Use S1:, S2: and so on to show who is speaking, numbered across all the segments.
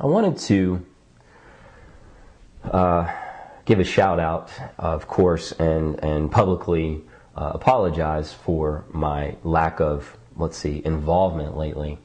S1: I wanted to give a shout out, of course, and publicly apologize for my lack of, let's see, involvement lately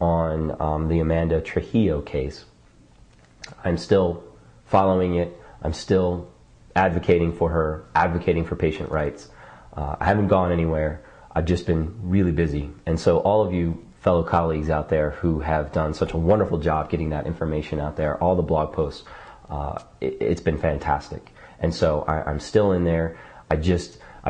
S1: on the Amanda Trujillo case. I'm still following it. I'm still advocating for her, advocating for patient rights. I haven't gone anywhere. I've just been really busy. And so all of you fellow colleagues out there who have done such a wonderful job getting that information out there, all the blog posts, it's been fantastic. And so I'm still in there. I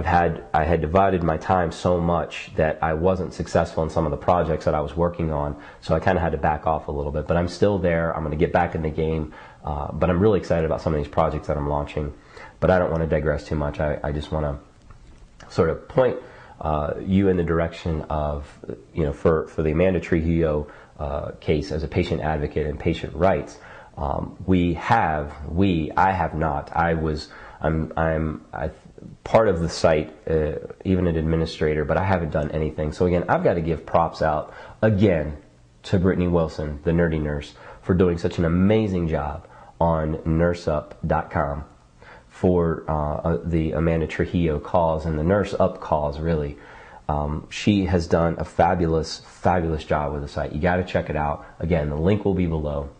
S1: had divided my time so much that I wasn't successful in some of the projects that I was working on, so I kind of had to back off a little bit. But I'm still there. I'm going to get back in the game. But I'm really excited about some of these projects that I'm launching. But I don't want to digress too much. I just want to sort of point you in the direction of, for the Amanda Trujillo case as a patient advocate and patient rights. I have not. I'm part of the site, even an administrator, but I haven't done anything. So again, I've got to give props out again to Brittany Wilson, the nerdy nurse, for doing such an amazing job on nurseup.com for the Amanda Trujillo cause and the Nurse Up cause, really. She has done a fabulous, fabulous job with the site. You got to check it out. Again, the link will be below.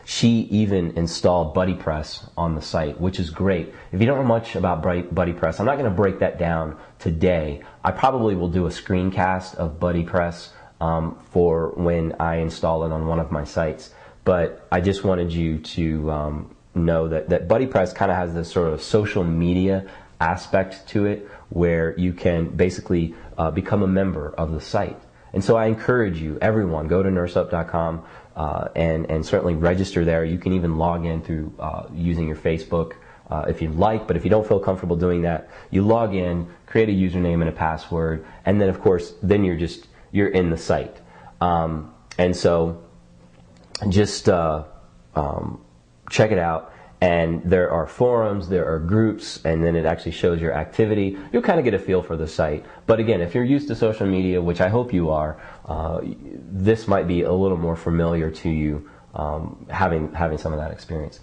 S1: She even installed BuddyPress on the site, which is great. If you don't know much about BuddyPress, I'm not going to break that down today. I probably will do a screencast of BuddyPress for when I install it on one of my sites. But I just wanted you to know that BuddyPress kind of has this sort of social media aspect to it, where you can basically become a member of the site. And so I encourage you, everyone, go to nurseup.com and certainly register there. You can even log in through using your Facebook if you'd like, but if you don't feel comfortable doing that, you log in, create a username and a password, and then of course, then you're in the site. And so just check it out. And there are forums, there are groups, and then it actually shows your activity. You'll kind of get a feel for the site. But again, if you're used to social media, which I hope you are, this might be a little more familiar to you, having some of that experience.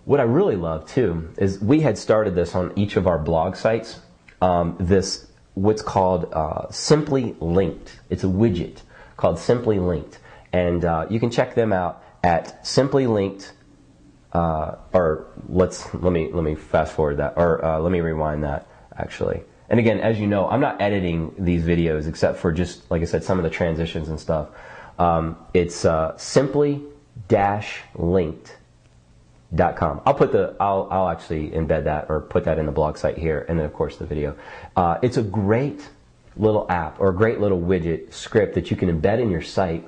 S1: What I really love too is we had started this on each of our blog sites. What's called Simply Linked. It's a widget called Simply Linked, and you can check them out at Simply Linked. Let me fast forward that, or let me rewind that actually. And again, as you know, I'm not editing these videos except for just, like I said, some of the transitions and stuff. It's simply-linked.com. I'll actually embed that or put that in the blog site here, and then of course the video. It's a great little app or a great little widget script that you can embed in your site,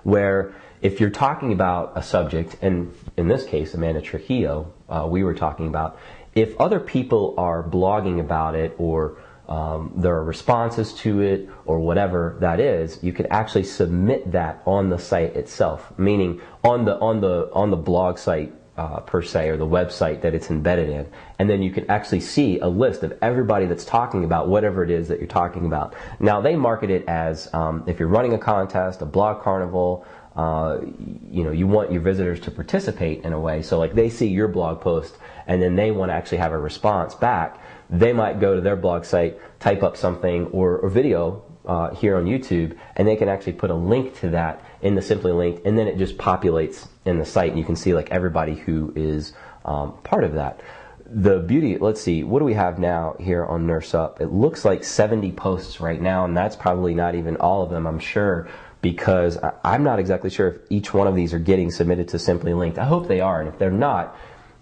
S1: where if you're talking about a subject, and in this case, Amanda Trujillo, we were talking about, if other people are blogging about it, or there are responses to it, or whatever that is, you can actually submit that on the site itself, meaning on the blog site per se, or the website that it's embedded in, and then you can actually see a list of everybody that's talking about whatever it is that you're talking about. Now they market it as if you're running a contest, a blog carnival. You want your visitors to participate in a way. So like they see your blog post and then they want to actually have a response back. They might go to their blog site, type up something or video here on YouTube, and they can actually put a link to that in the Simply Linked, and then it just populates in the site, and you can see like everybody who is part of that. The beauty, let's see, what do we have now here on Nurse Up? It looks like 70 posts right now, and that's probably not even all of them, I'm sure, because I'm not exactly sure if each one of these are getting submitted to Simply Linked. I hope they are, and if they're not,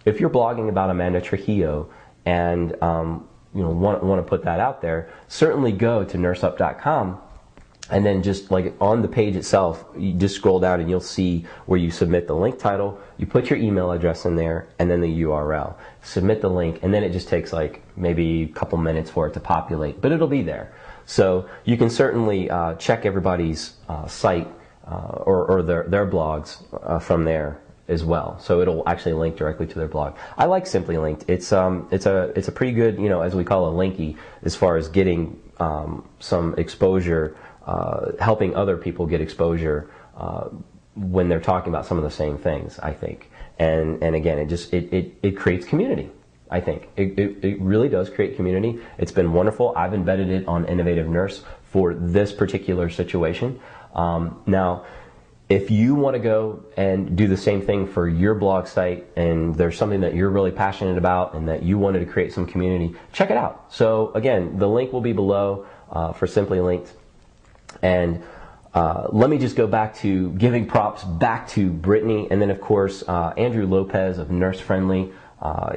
S1: if you're blogging about Amanda Trujillo and want to put that out there, certainly go to nurseup.com, and then just like on the page itself, you just scroll down and you'll see where you submit the link title, you put your email address in there, and then the URL. Submit the link, and then it just takes like maybe a couple minutes for it to populate, but it'll be there. So you can certainly check everybody's site or their blogs from there as well. So it'll actually link directly to their blog. I like Simply Linked. It's a pretty good, as we call a linky, as far as getting some exposure, helping other people get exposure when they're talking about some of the same things, I think. And again, it creates community. I think it really does create community. It's been wonderful. I've embedded it on Innovative Nurse for this particular situation. Now, if you want to go and do the same thing for your blog site, and there's something that you're really passionate about and that you wanted to create some community, check it out. So again, the link will be below for Simply Linked. And let me just go back to giving props back to Brittany, and then of course Andrew Lopez of Nurse Friendly.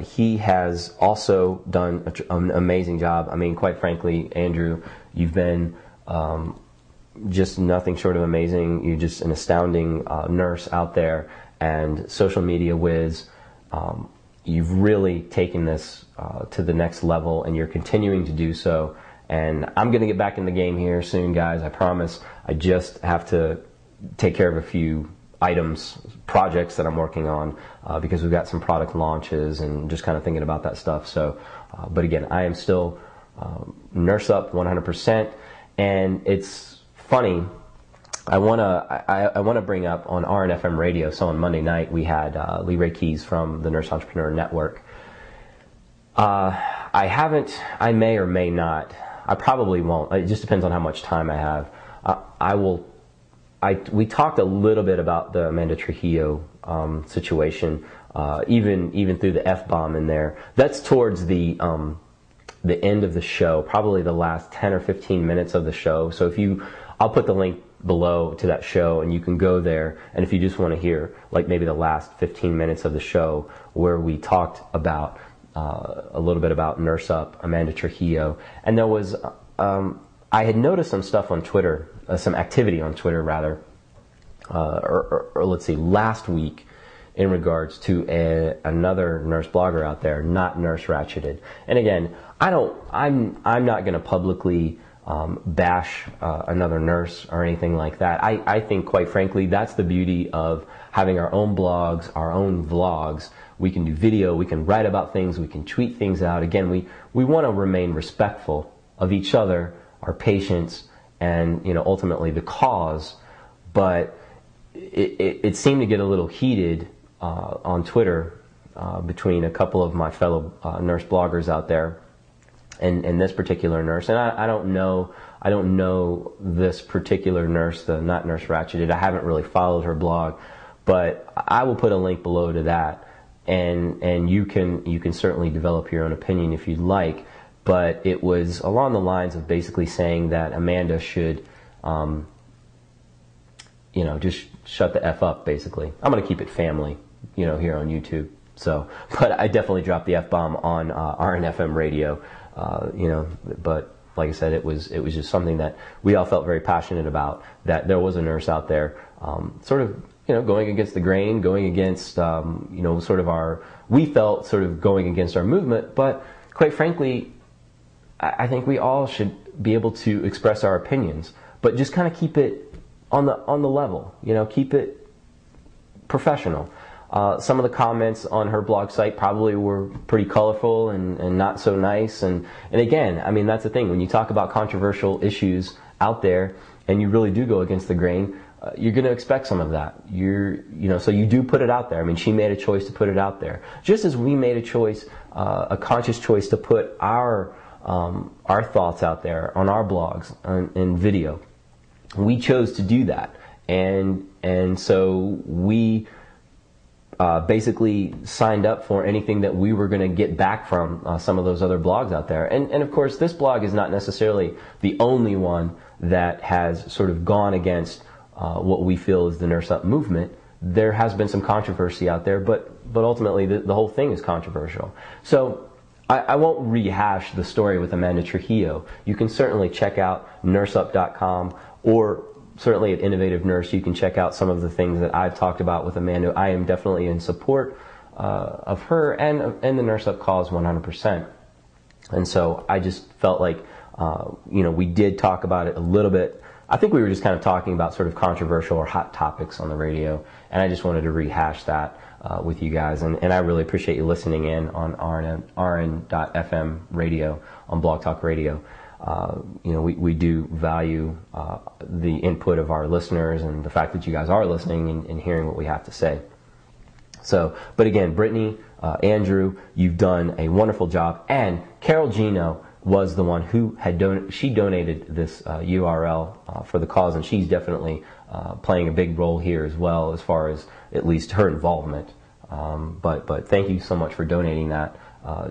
S1: He has also done an amazing job. I mean, quite frankly, Andrew, you've been just nothing short of amazing. You're just an astounding nurse out there and social media whiz. You've really taken this to the next level, and you're continuing to do so. And I'm going to get back in the game here soon, guys. I promise. I just have to take care of a few projects that I'm working on because we've got some product launches and just kind of thinking about that stuff. So, but again, I am still Nurse Up 100%. And it's funny. I wanna bring up on RNFM radio. So on Monday night we had Lee Ray Keys from the Nurse Entrepreneur Network. I may or may not. I probably won't. It just depends on how much time I have. We talked a little bit about the Amanda Trujillo situation, even through the F-bomb in there. That's towards the end of the show, probably the last 10 or 15 minutes of the show. So I'll put the link below to that show, and you can go there. And if you just want to hear, like maybe the last 15 minutes of the show, where we talked about a little bit about Nurse Up, Amanda Trujillo, and there was I had noticed some stuff on Twitter, some activity on Twitter rather, or let's see, last week in regards to another nurse blogger out there, not Nurse Ratcheted. And again, I'm not going to publicly bash another nurse or anything like that. I think, quite frankly, that's the beauty of having our own blogs, our own vlogs. We can do video, we can write about things, we can tweet things out. Again, we want to remain respectful of each other, our patients, and ultimately the cause. But it seemed to get a little heated on Twitter between a couple of my fellow nurse bloggers out there and this particular nurse. And I don't know this particular nurse, the not Nurse Ratcheted. I haven't really followed her blog, but I will put a link below to that, and you can certainly develop your own opinion if you'd like. But it was along the lines of basically saying that Amanda should just shut the F up, basically. I'm going to keep it family, here on YouTube. So, but I definitely dropped the F-bomb on RNFM radio, but like I said, it was just something that we all felt very passionate about, that there was a nurse out there, sort of, going against the grain, going against, we felt sort of going against our movement, but quite frankly, I think we all should be able to express our opinions, but just kind of keep it on the level, keep it professional. Some of the comments on her blog site probably were pretty colorful and not so nice. And again, I mean, that's the thing. When you talk about controversial issues out there and you really do go against the grain, you're going to expect some of that. So you do put it out there. I mean, she made a choice to put it out there. Just as we made a choice, a conscious choice to put our thoughts out there on our blogs and video. We chose to do that. And so we basically signed up for anything that we were going to get back from some of those other blogs out there. And of course, this blog is not necessarily the only one that has sort of gone against what we feel is the Nurse Up movement. There has been some controversy out there, but ultimately the whole thing is controversial. So I won't rehash the story with Amanda Trujillo. You can certainly check out nurseup.com, or certainly at Innovative Nurse, you can check out some of the things that I've talked about with Amanda. I am definitely in support of her and the Nurse Up cause 100%. And so I just felt like, we did talk about it a little bit. I think we were just kind of talking about sort of controversial or hot topics on the radio, and I just wanted to rehash that with you guys. And I really appreciate you listening in on RN.FM radio, on Blog Talk Radio. we do value the input of our listeners and the fact that you guys are listening and hearing what we have to say. So, but again, Brittany, Andrew, you've done a wonderful job, and Carol Gino was the one who had donated this URL for the cause, and she's definitely playing a big role here as well, as far as at least her involvement. But thank you so much for donating that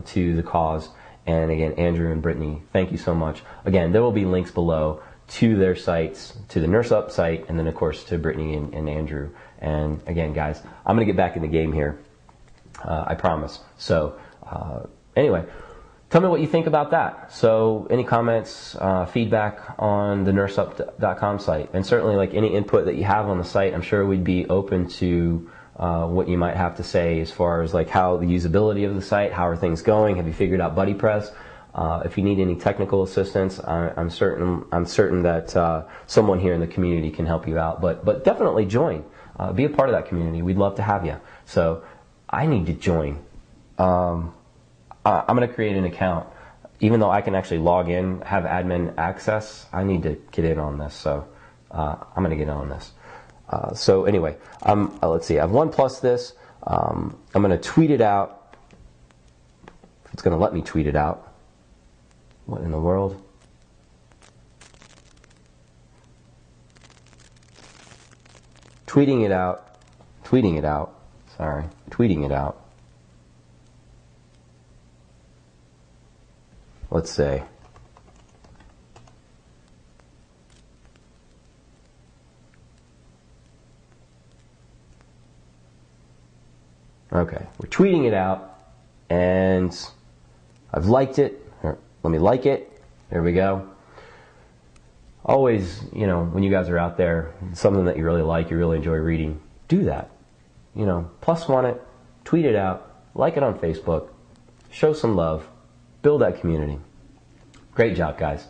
S1: to the cause. And again, Andrew and Brittany, thank you so much. Again, there will be links below to their sites, to the Nurse Up site, and then of course to Brittany and Andrew. And again, guys, I'm going to get back in the game here. I promise. So anyway, tell me what you think about that. So any comments, feedback on the nurseup.com site, and certainly like any input that you have on the site, I'm sure we'd be open to what you might have to say as far as like how the usability of the site, how are things going, have you figured out BuddyPress? If you need any technical assistance, I'm certain that someone here in the community can help you out. But definitely join, be a part of that community. We'd love to have you. So I need to join. I'm going to create an account, even though I can actually log in, have admin access. I need to get in on this, so I'm going to get on this. So anyway, let's see. I've OnePlus this. I'm going to tweet it out. If it's going to let me tweet it out. What in the world? Tweeting it out. Sorry, tweeting it out. Let's say. Okay, we're tweeting it out, and I've liked it. Here, let me like it. There we go. Always, when you guys are out there, something that you really like, you really enjoy reading, do that. Plus one it, tweet it out, like it on Facebook, show some love, build that community. Great job, guys.